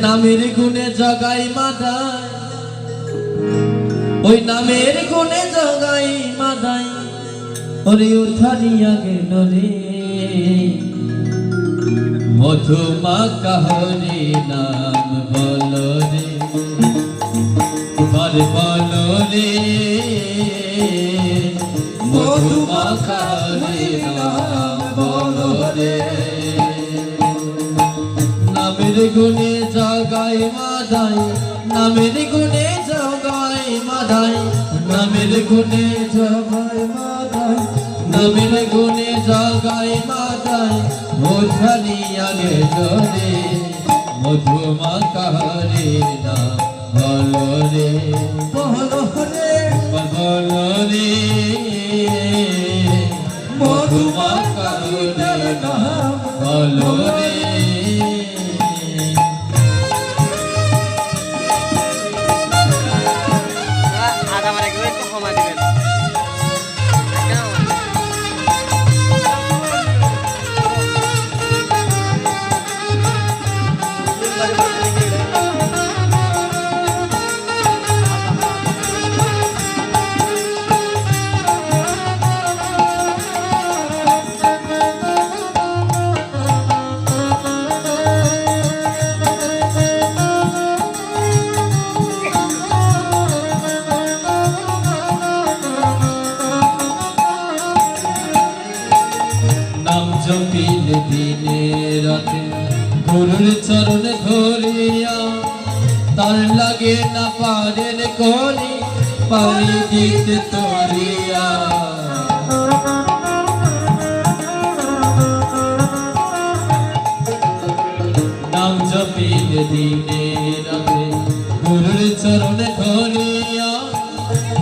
নামের গুণে জগাই মাদাই, ওই নামের গুণে জগাই মাদাই, ওরে উঠানিয়া গেল রে মধুমাখা হরি নাম বলো রে, বার বলো রে মধুমাখা হরি নাম বলো রে। নামের গুণে জগাই মাদাই, নামের গুণে জগাই মাদাই, নামের গুণে জগাই মাদাই, নামের গুণে জগাই মাদাই, ওঠানিয়া গেল রে মধুমাখা হরি নাম বলো রে, বলো রে বলো রে মধুমাখা হরি নাম বলো রে। জপিলে দিনে রাতে গুরুর চরণ ধরিয়া, তার লাগে না পারের করি পারি দিতে তরিয়া। নাম জপিলে দিনে রাতে গুরুর চরণ ধরিয়া,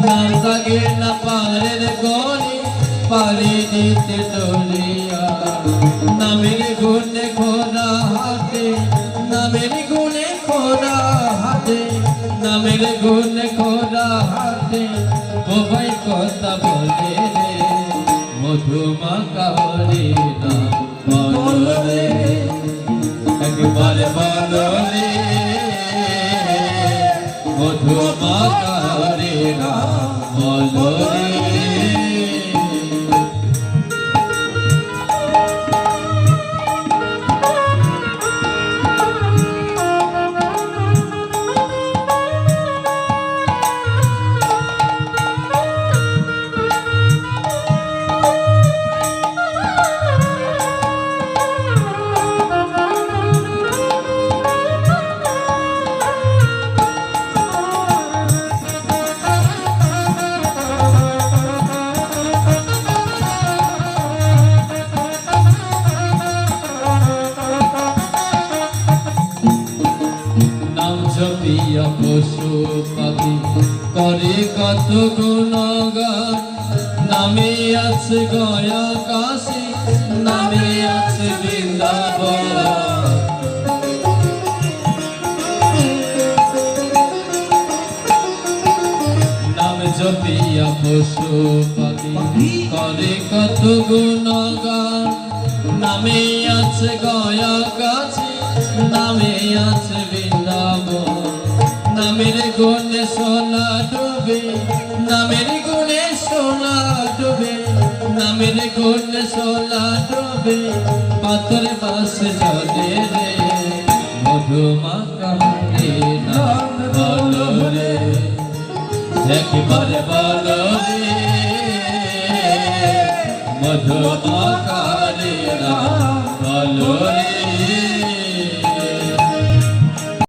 তার লাগে না পারের করি পারি দিতে তরিয়া। নামের গুণে খোদা হাতে, নামের গুণে খোদা হাতে, নামের গুণে খোদা হাতে, ও ভাই কথা বলে রে মধুমাখা হরি নাম বলো রে, একবার বলো রে মধুমাখা হরি নাম বলো রে। জপিয়া পশু পাখি করে কত গুণগান, নামে আছে গয়া কাশী, নামে আছে বৃন্দাবন। নাম জপিয়া পশু পাখি করে কত গুণগান, নামে আছে গয়া কাশী, নামে আছে বৃন্দাবন। নামের গুণে সোনা ডুবে, নামের গুণে সোনা ডুবে, নামের গুণে সোনা ডুবে, পাথর বাস জলে রে মধুমাখা হরি নাম বলো রে, একবার বলো রে মধুমাখা